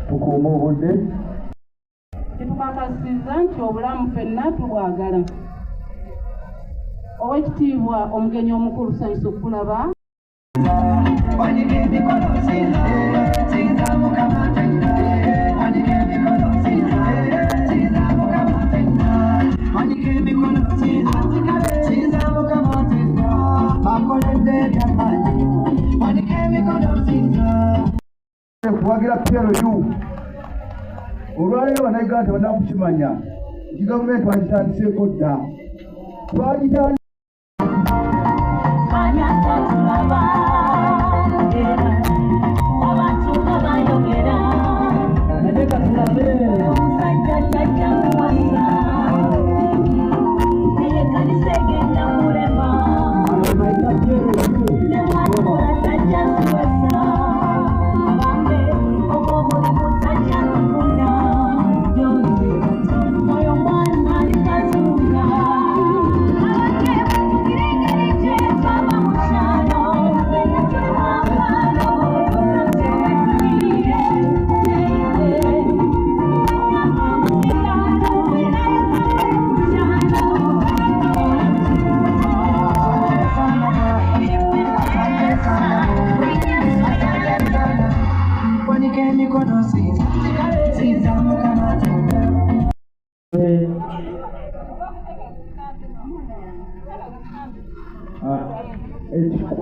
tukuuma obudde. Kitukakasiza nti obulamu ffenna tubwagala. Oweekitiibwa omugenyi omukulu ssanyusa okulaba. Kuwagira PLU olwaleero bannayuganda tebannakukimanya nti gavumenti wagitandiseeko dda twagitandika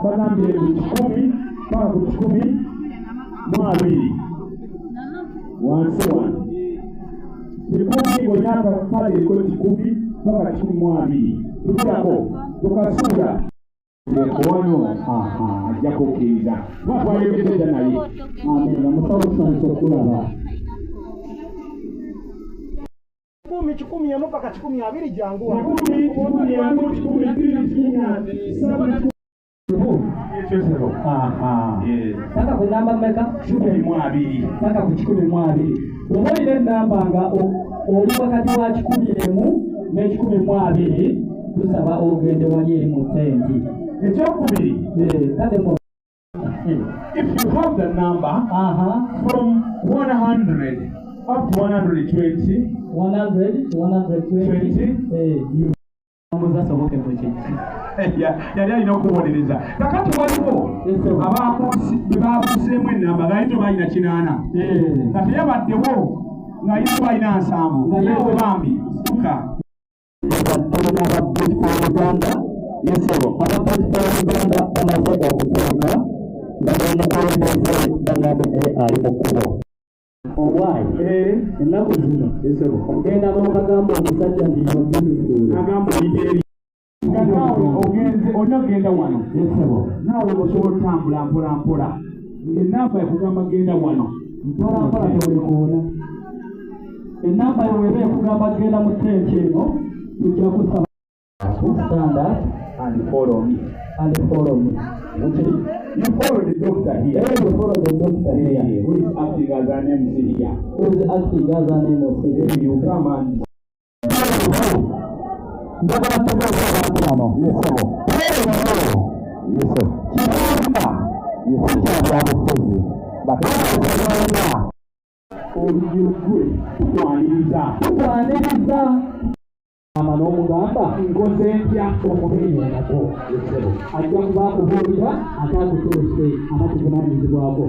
bagambye ku 10 mpaka ku 12 wansi wano 10 ng'onyaka pale liko 10 mpaka 12 tukyako tukasuula wano ajja kukkiriza twayogedde naye amena musawo ssanyusa okulaba 10 mpaka 12 jangu 10 Saka ku namba mmeka? 12 Saka ku 12. Obalira ennamba nga oli wakati wa 11 ne 12 tusaba ogende wali eri mu tenti. Ekyokubiri, kale mu if you have the number from 100 up to 120, 120, you muzasoboke mu kintu. Yali alina okubonereza kakati waliwo bebabuseemu ennamba ngaayito balina 8 nga teyabaddewo ngaayito balina 7 nawe bambi suka Uganda yesebo abapakita Uganda bamaze okutuuka nga bamukulembeze bangamba ali mu kkubo obwayi ennaku zino yesebo ogenda n'okagamba omusajja nti agamba oyiteri naawe ogenze olina ogenda wano yesebo naawe osobola otambula mpola mpola enamba ekugamba genda wano mpola mpola tewekuuna enamba yo weba ekugamba genda mu tenti eno tujja kusaba stand up and follow me. Okay. You follow the doctor here. You follow the doctor here. Who is acting as an MC here? Who is acting as an MC? You come and n'omugamba nkoze ntya omubeera nako ajja kuba akubuulira atakutuuse abakuvunaanyizibwako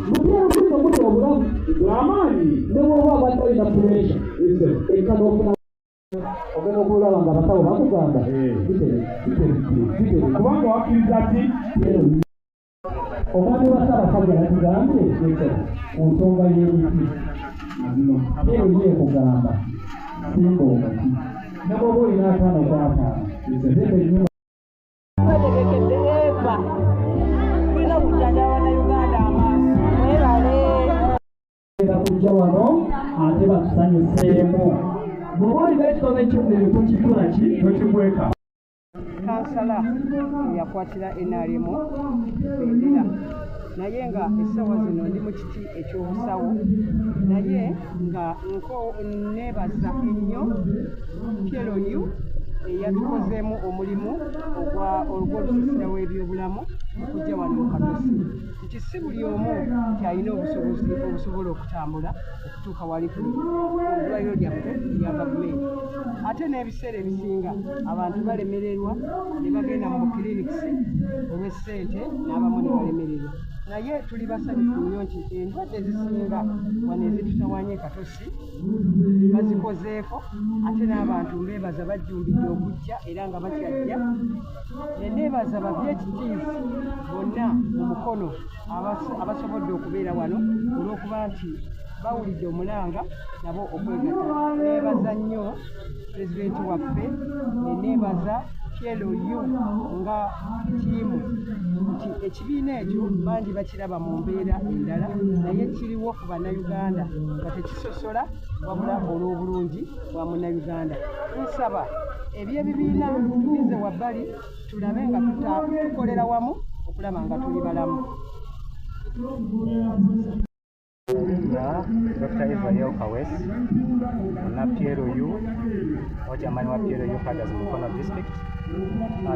mutyamuto muti obulamu bw'amaanyi ne bwoba abadde olina puresha eka n'okuna ogenda okulaba nga abasawo bakugamba kubanga wakkiriza ti omwami wa Ssaabasajja yatugambye ku nsonga y'emiti era oli ekugamba simba omuti ne bwoba olina ataano kwataano zimba ennyumba twetegekedde eva tulina okujjanjaba bannayuganda amaaso mwebale era kujja wano ate batusanyuseemu bw'oba olina ekitone ky'omuliro tokikola ki tokikweka kansala yakwatira NRM bendera naye nga essaawa zino ndi mu kiti ekyobusawo naye nga neebaza ennyo PLU eyatukozeemu omulimu ogw'olusiisira w'ebyobulamu okujja wano mu Katosi nti si buli omu kyalina obusobozi obusobola okutambula okutuuka wali ku ddwaliro lyaffe erya gavumenti. Ate n'ebiseera ebisinga abantu balemererwa ne bagenda mu clinics olw'essente n'abamu ne balemererwa. Naye tuli basanyufu nnyo nti endwadde ezisinga wano ezitutawaanye Katosi bazikozeeko, ate n'abantu mbeebaza bajjumbidde okujja era nga bakyajja. Ne neebaza babyekitiivu bonna mu mukono abasobodde okubeera wano olw'okuba nti bawulidde omulanga nabo okwegatta. Neebaza nnyo pulezidenti waffe, ne neebaza PLU nga ttiimu nti ekibiina ekyo bangi bakiraba mu mbeera endala naye kiriwo ku bannayuganda nga tekisosola wabula olw'obulungi bwa munnayuganda. Nsaba eby'ebibiina tubize wabbali tulabe nga tukolera wamu okulaba nga tuli balamu. Dr. Israel Kawes na PLU ochairman wa PLU Cadres Mukono District.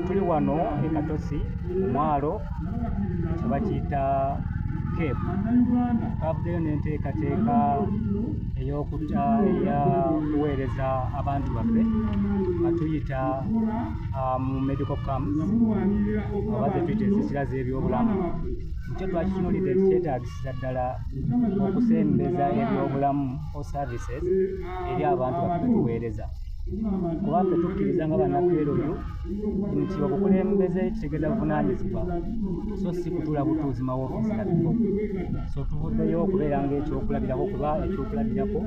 Tuli wano e Katosi mwalo kyebakiyita Cape. Twavuddeyo n'enteekateeka eyakuweereza abantu baffe batuyita mu medical camps oba ze tuyita ensiisira z'ebyobulamu. Ekyo twakitunuulidde kyetaagisiza ddala okusembeza ebyobulamu o services eri abantu baffe betuweereza. Kuba ffe tukkiriza nga banna PLU nti obukulembeze kitegeeza buvunaanyizibwa, so si kutuula butuuzi mawoofiisi na bifo. So tuvuddeyo okubeera ng'ekyokulabirako kuba ekyokulabirako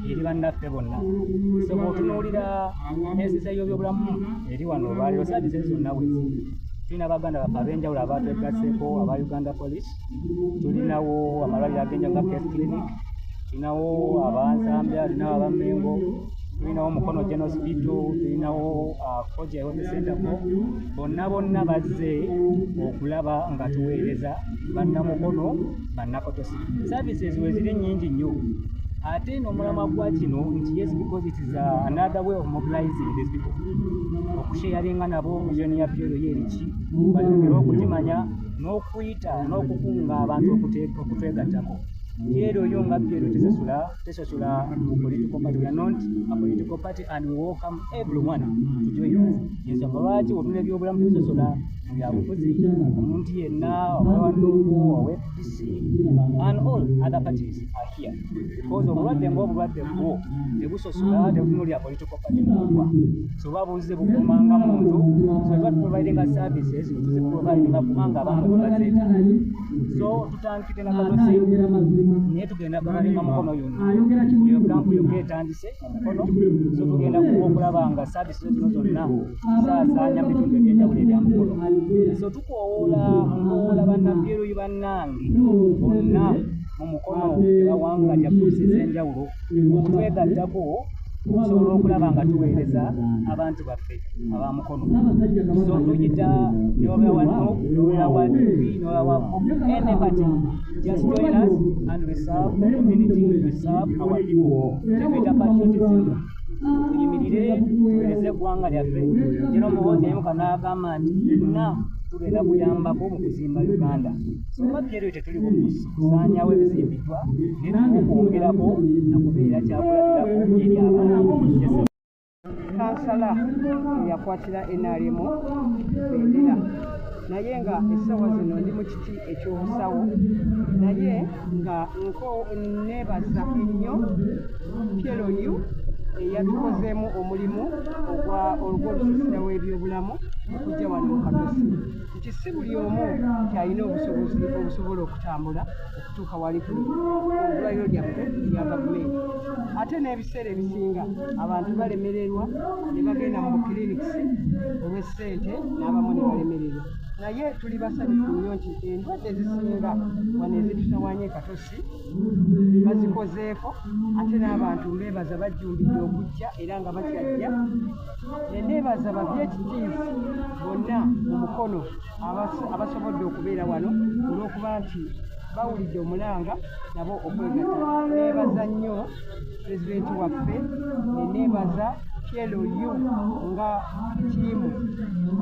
eri bannaffe bonna. So bw'otunuulira ensiisa y'ebyobulamu eri wano olwaliro services zonna weeziri. Tulina baganda baffe ab'enjawulo abatwegasseeko aba Uganda Police, tulinawo amalwaliro ag'enjawulo ga Case Clinic, tulinawo abansambya, tulinawo abamengo, tulinawo Mukono General Hospital, tulinawo Koja Health Center. Bonna bazze okulaba nga tuweereza bannamukono bannakatosi. Services weeziri nnyingi nnyo. Ate n'omulamwa gwa kino nti yes, because it is another way of mobilizing these people. Okusharinga nabo vision ya PLU yeriki balongera okukimanya n'okuyita n'okukunga abantu okutwegattako. PLU nga PLU tesasula political party. We are not a political party and we welcome everyone to join us. Ensonga lwaki otuna ebyobulamu tesasula mu byabufuzi, omuntu yenna owewandugu owe-FDC and all other parties are here because obulwadde ng'obulwadde bwo tebusosola tebutunulira political party mukwa. So babuuze bukumanga muntu, so we are providing us services tuziprovidinga kubanga abantu bazeeta. So tutandikidde na Katosi naye tugenda kubalinga Mukono yonna. Eyo kampu yokka etandise Mukono, so tugenda okulaba nga services zino zonna zisaasaanya mu bitundu ebyenjawulo ebya Mukono. So tukoowoola banna PLU bannange bonna mu Mukono tebawanganya poliisi ez'enjawulo okutwegattako okusobola okulaba nga tuweereza abantu baffe aba Mukono. So tuyita anybody just join us and we serve the community, we serve our people. Tuyita patriotism. Tuyimirire tuweereze eggwanga lyaffe. Jeno Muhoozi emuka n'agamba nti fenna tugenda kuyambako mu kuzimba Uganda. So PLU tetuliko kusaanyawo ebizimbiddwa naye tukwongerako na kubeera kyakulabirako eri abantu. Kansala yakwatira NRM bendera naye nga essaawa zino ndi mu kiti eky'obusawo, naye nga neebaza ennyo PLU eyatukozeemu omulimu ogw'olusiisira w'ebyobulamu okujja wano mu Katosi nti si buli omu kyalina obusobozi obusobola okutambula okutuuka wali ku ddwaliro lyaffe erya gavumenti. Ate n'ebiseera ebisinga abantu balemererwa ne bagenda mu clinics olw'essente n'abamu ne balemererwa. Naye tuli basanyufu nnyo nti endwadde ezisinga wano ezitutawaanye Katosi bazikozeeko, ate n'abantu mbeebaza bajjumbidde okujja era nga bakyajja. Ne neebaza babyekitiivu bonna mu Mukono abasobodde okubeera wano olw'okuba nti bawulidde omulanga nabo okwegatta. Neebaza nnyo pulezidenti waffe, ne neebaza PLU nga ttiimu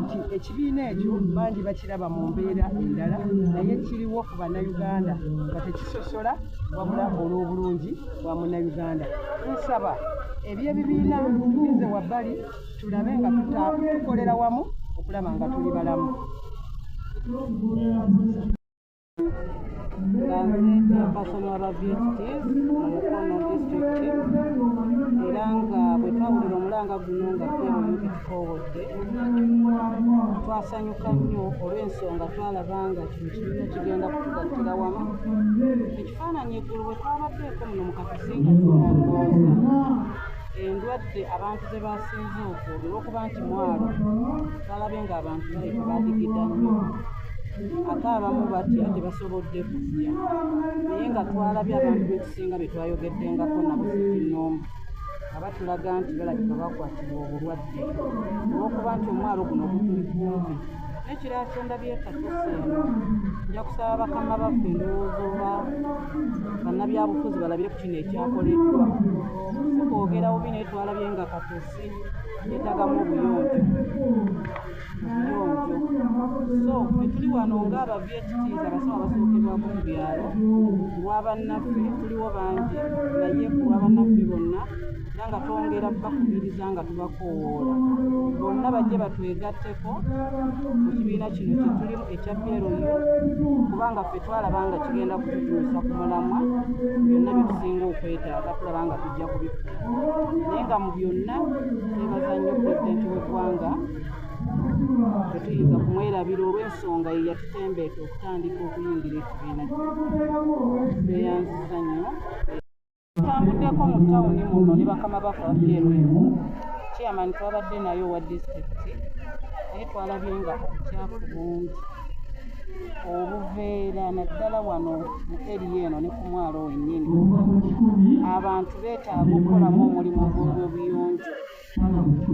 nti ekibiina ekyo bangi bakiraba mu mbeera endala naye kiriwo ku bannayuganda nga tekisosola wabula olw'obulungi bwa munnayuganda. Nsaba eby'ebibiina tubize wabbali tulabe nga tukolera wamu okulaba nga tuli balamu. Nze mpasonyi w'aba VHTs mu Mukono disitulikiti era nga bwe twawulira omulanga guno nga PLU etukoowodde twasanyuka nnyo olw'ensonga twalaba nga kino kibiina kigenda kutugattira wamu. Ekifaananyi eggulu bwe twabaddeeko muno mu Katusinga tulongooza endwadde abantu ze basinze okwogera olw'okuba nti mwalo twalabye ng'abantu baleka badigidda nnyo ate abamu batya tebasobodde kujja naye nga twalabye abantu b'ekisinga be twayogeddengako nabo Ssekinnoomu nga batulaga nti balabika bakwatibwa obulwadde olw'okuba nti omwalo guno gutuli kumpi. N'ekirala kye ndabye Katuusi eno nja kusaba bakama baffe ndowooza oba bannabyabufuzi balabire ku kino ekyakoleddwa. Si kwogera bubi naye twalabye nga Katuusi yeetagamu obuyonjo. So ffe tuli wano ng'aba VHTs abasawo abasookebwako mu byalo lw'abannaffe tuliwo bangi naye ku lw'abannaffe bonna era nga twongera bakubiriza nga tubakoowoola bonna bajje batwegatteko mu kibiina kino kye tulimu ekya PLU kubanga ffe twalaba nga kigenda kututuusa ku mulamwa byonna bye tusinga okwetaaga tulaba nga tujja kubifuna naye nga mu byonna twebaza nnyo pulezidenti w'eggwanga tetuyinza kumwerabira olw'ensonga ye yatutembeeta okutandika okuyingira ekibiina tweyanziza nnyo. Tutambuddeko mu tawuni muno ne bakama bafa ba PLU chairman twabadde naye owa disitulikiti naye twalabye nga obukyafu bungi obuveera naddala wano mu eriya eno ne ku mwalo wennyini abantu beetaaga okukolamu omulimu gw'obuyonjo.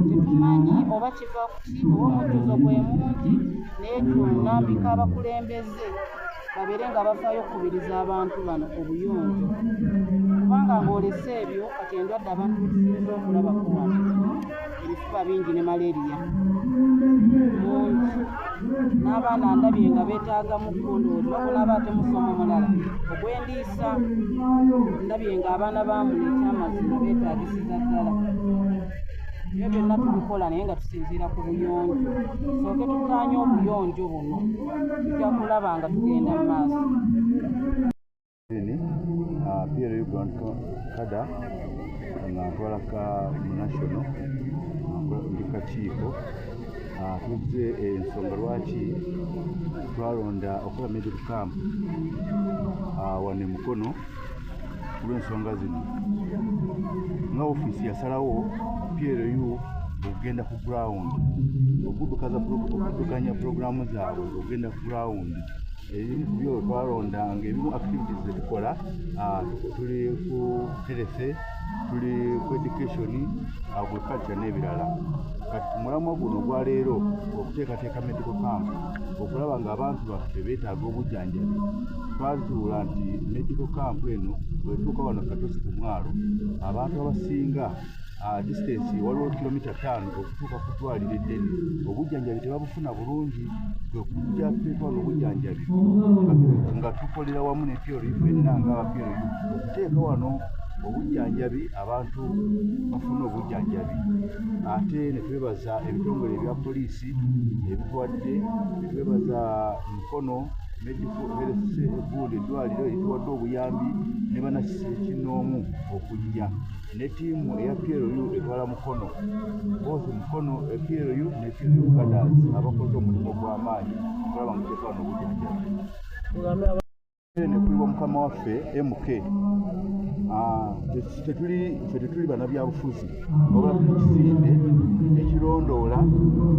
Tetumanyi oba kiva kuki oba omujjuzo gwe mungi naye tunambika abakulembeze babeere nga bavaayo okukubiriza abantu bano obuyonjo kubanga ng'olese ebyo kati endwadde abantu betusinza okulabako wano ebifuba bingi ne maleriya mungi n'abaana ndabye nga beetaagamu kondoozi bakunaaba ate musomo mulala ogwendiisa ndabye ng'abaana bamuna ekyamazima beetaagisiza ddala. Ebyo byonna tubikola naye nga tusinziira ku buyonjo sooke tutaanye obuyonjo buno tujja kulaba nga tugenda mu maaso. PLU Grand Kada nga ntwalaka mu national ndi kakiiko tuzze ensonga lwaki twalonda okola medical camp wane Mukono olw'ensonga zino nga ofiisi yasalawo PLU okugenda ku ground okuddukanya puroguramu zaabwe okugenda ku ground ebimu ku byo twalonda ng'ebimu activities zetukola tuli ku terese tuli ku education agriculture n'ebirala. Kati mulamwa guno gwa leero okuteekateeka medical camp okulaba ng'abantu baffe beetaaga obujjanjabi twazuula nti medical camp eno bwetuuka wano Katuusi ku mwalo abantu abasinga distance waliwo kilomita 5 okutuuka ku ddwaliro eddene obujjanjabi tebabufuna bulungi kwe kujja tuteeka wano obujjanjabi nga tukolera wamu ne PLU fenna ng'aba PLU okuteeka wano obujjanjabi abantu bafuna obujjanjabi ate ne twebaza ebitongole ebya poliisi ebituwadde ne twebaza Mukono medical health board eddwaliro erituwadde obuyambi ne bannakisinnoomu okujja ne ttiimu eya PLU etwala Mukono both Mukono PLU ne PLU Cadres abakoze omulimu gw'amaanyi okulaba nga tuteeka wano obujjanjabi. Ne kuliwa mukama waffe MK tetuli bannabyabufuzi wabula tuli kisinde ekirondoola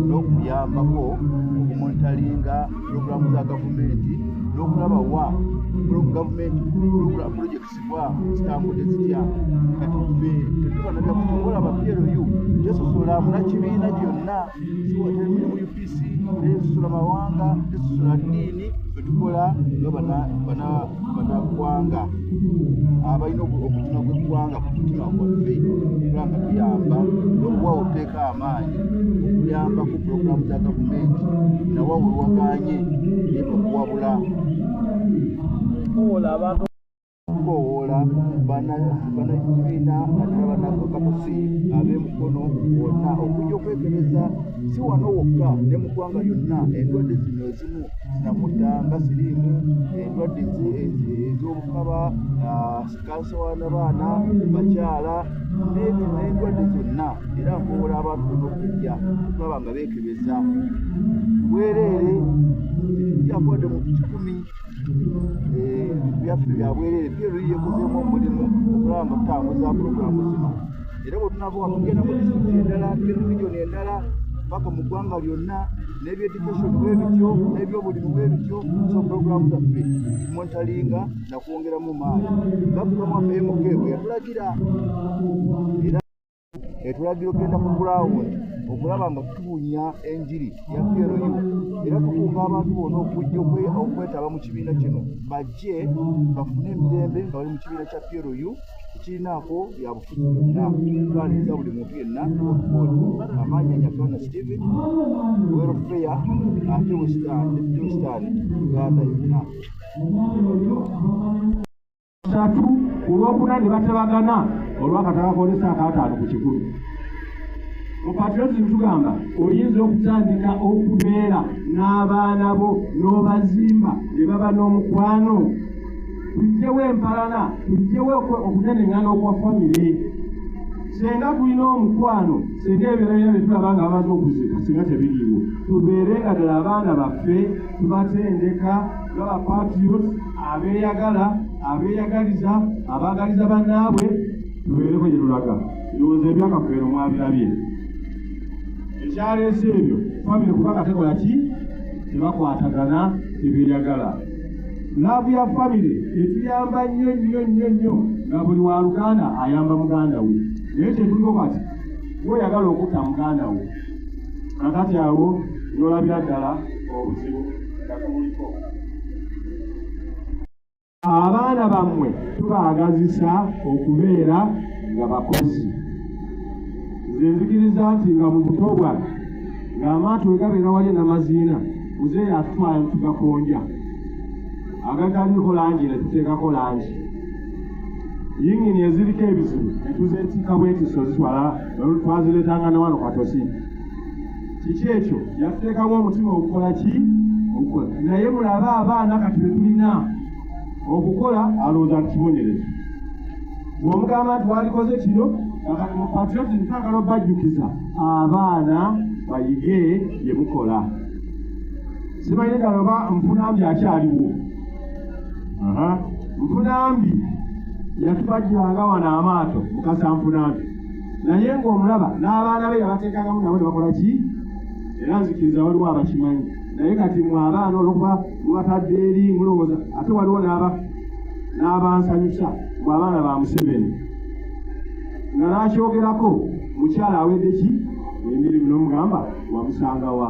n'okuyambako okumonitalinga puroguramu za gavumenti n'okulaba wa gavumenti projects bwa zitambudde zitya. Kati ffe tetuli bannabyabufuzi olaba PLU tesosola munnakibiina gyonna siwateri muli mu UPC tesosola mawanga tesosola ddiini tukola nga bannaggwanga abalina obutima bw'eggwanga ku mutima gwaffe era nga tuyamba n'okuwa oteeka amaanyi okuyamba ku pulogulaamu za gavumenti nawe olwaganye naye okuwabula okukowoola bannakibiina naddala bannakakamusi ab'emikono bonna okujja okwekebeza si wano wokka ne mu ggwanga lyonna endwadde zino ezimu zinamutta nga siriimu endwadde ez'obukaba kansawana baana bakyala n'endwadde zonna era nkoola abantu bonna okujja okulaba nga beekebeza bwereere tekijjakwadde mu 10 byaffe bya bwereere PRU yekozeemu omulimu okulaba nga tutambuza pulogulaamu zino era bwe tunava tugenda mu disitulikiti endala tugenda regioni endala paka mu ggwanga lyonna n'ebyeducation bwe bityo n'ebyobulimi bwe bityo so pulogulaamu zaffe tumonitalinga nakwongeramu maanyi nga programu MK bwe yatulagira era etulagira okgenda ku ground okulaba nga tubunya enjiri ya PRU era tukunga abantu bonna okujja okwetaba mu kibiina kino bajje bafune emirembe nga bali mu kibiina kya PRU ekirinaako byabufuzi byonna twaniriza buli muntu yenna amaanyi anyakana Steven welfare ate western uganda yonna satu olwokuna ne batabagana olwakatakakolesa akataano ku 10 mu patriotism tugamba oyinza okutandika okubeera n'abaana bo n'obazimba ne baba n'omukwano tujjewo empalana tujjewo okunenengana okwa famire senga tulina omukwano senga ebyerabira byetulaba nga bamaze okuzika singa tebiriiwo tubeere nga ddala abaana baffe tubatendeka ng'abapatriot abeeyagala abeeyagaliza abaagaliza bannaabwe tubeereko gye tulaga ndowooza ebyakafeero mwabirabye ekyaleese ebyo famire kubanga tekola ki tebakwatagana tebeeyagala laavu ya famire etuyamba nnyo nga buli wa luganda ayamba muganda we naye kyetuliko kati gweoyagala okutta muganda we nakati awo nolabira ddala obuzibu nga tumuliko abaana bammwe tubaagazisa okubeera nga bakozi nze nzikiriza nti nga mu buto bwange ng'amaato we gabeera wali n'amaziina muzeeyi atutwala tugakonja agataliko langi ne tuteekako langi yingini eziriko ebizibu netuzeetika bwetiso zitwala twazireetanga ne wano katosi kiki ekyo yatuteekamu omutima okukola ki okukola naye mulabe abaana kati betulina okukola alowooza nti kibonerezo bw'omugamba nti walikoze kino kakati mu patriotism twagala obajjukiza abaana bayige bye mukola simanyi galoba nfunambi akyaliwo nfunambi yatubajjiranga wano amaato mukasa nfunambi naye ng'omulaba n'abaana be yabateekangamu nabo ne bakola ki era nzikiriza waliwo abakimanyi naye kati mwe abaana olwokuba mubatadde eri mulowooza ate waliwo n'abansanyusa mwe abaana ba Museveni nga nakyogerako mukyala awedde ki emirimu n'omugamba wamusanga wa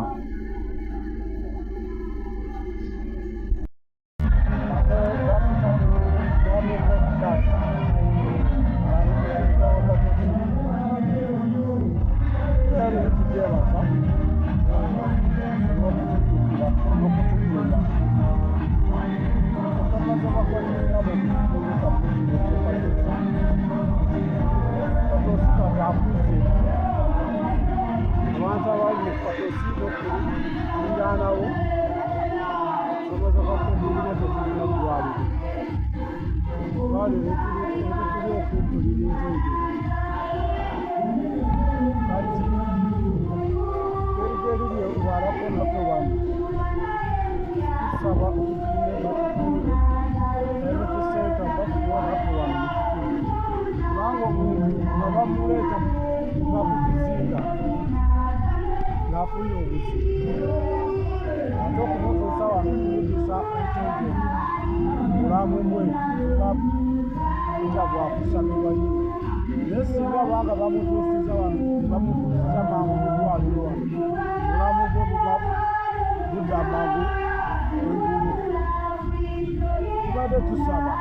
tubadde tusaba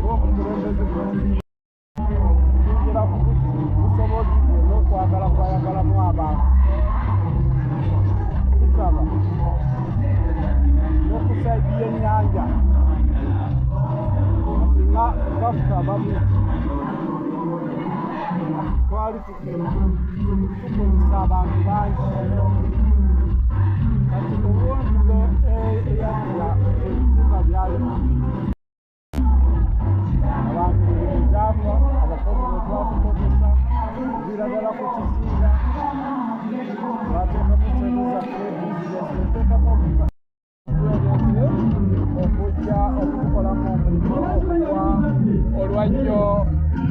ng'omukulembeze kwingira ku busobozi bwe n'okwagala kwayagalamu abantu tusaba n'okusaidia y'ennyanja nga bafukabamu twali tukozesa abantu bangi kati obuntu eyakula ebiziba byalema abantu bebyafwa abakozi betwakukozesa biragala ku kizinga bateekamu sente zaffe bizinesi eteekamu okujja okukolamu omulimu okuwa olwajjo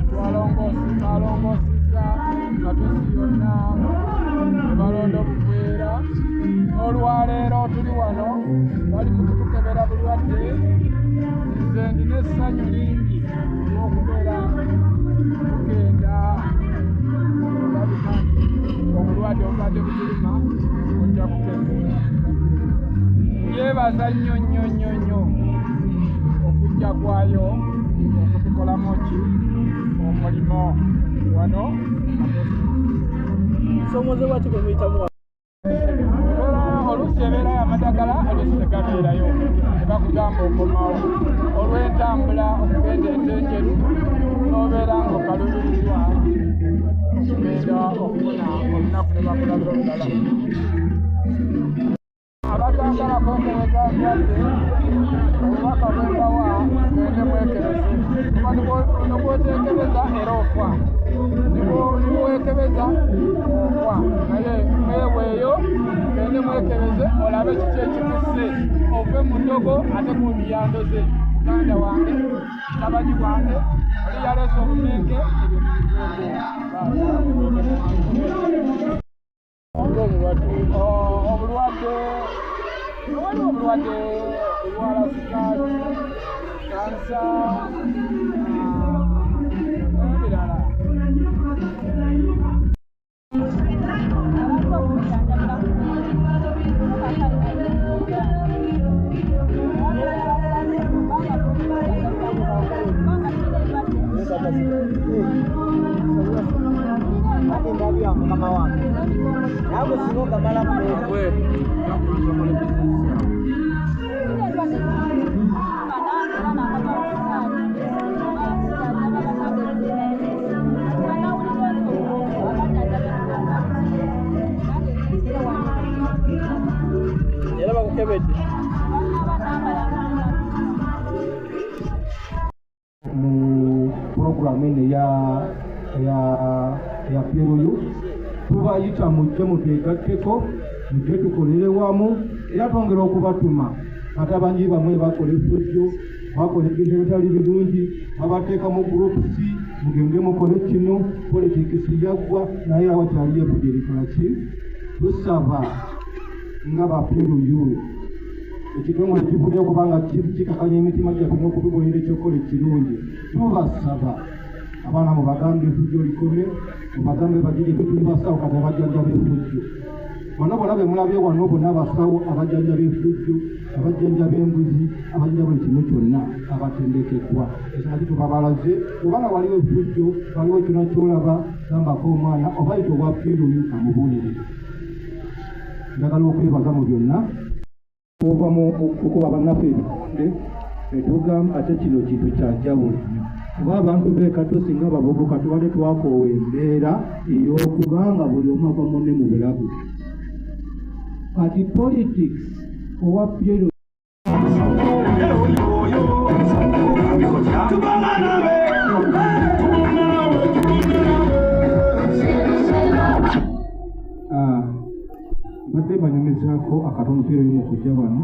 twalongosizza katusi yonna ebalonda obuveera n'olwaleero tuli wano bali mu kutukebera bulwadde nze ndina essanyu lingi olw'okubeera tugenda olabika nti obulwadde obubadde butulima ojja kukebera yebaza nnyo nnyo nnyo nnyo okujja kwayo okutukolamu ki omulimo wano nsomozebwa ki bwe muyitamu oluusi ebeera y'amadagala oluusi tegabeerayo tebakugamba okomawo olw'entambula okugenda entenjeru n'obeera ng'okalubirizwa okugenda okufuna olunaku ne bakulaga olulala abatangalako okuweta ndwadde obubaka bwebawa gende mwekebeze kuba nibwotekebeza era ofa nibwekebeza ofa naye mweweeyo gende mwekebeze olabe kiki ekikusse ove mu ndogo ate gundi yandoze muganda wange mutabani wange oli yaleese obunenge ebyo obulwadde olwala sukaali kansa n'ebirala mukama wange nawe singa ogamala kuwe era bakukebedde mu puroguramu eno ya PLU tubayita mujje mutegatteko mujje tukolere wamu era twongera okubatuma ate abangi bamwe bakola effujjo bakola ebintu ebitali birungi babateeka mu gurupusi mugende mukole kino politikisi yaggwa naye awakyaliyo effujjo erikola ki tusaba nga ba PLU ekitongole kivudde okubanga kikakanya emitima gyaffe n'okutubonera ekyokola ekirungi tubasaba abaana mubagambe effujjo likome mubagambe bagire tuli basawo kati abajjanjaba effujjo bonna bonna be mulabye wano bonna abasawo abajjanjaba effujjo abajjanjaba embuzi abajjanjaba buli kimu kyonna abatendekeddwa ekiraki tubabalaze obanga waliwo effujjo waliwo kyona kyolaba gambako omwana oba yita obwa PLU amubuulire njagala okwebaza mu byonna okuva mu kukuba bannaffe ebikonde netugamba ate kino kintu kyanjawulo kuba abantu beekato singa abavubuka tubadde twakoowa embeera ey'okubanga buli omu ava munne mu bulabu kati politics owa PLU badde banyumizaako akatono PLU mu kujja wano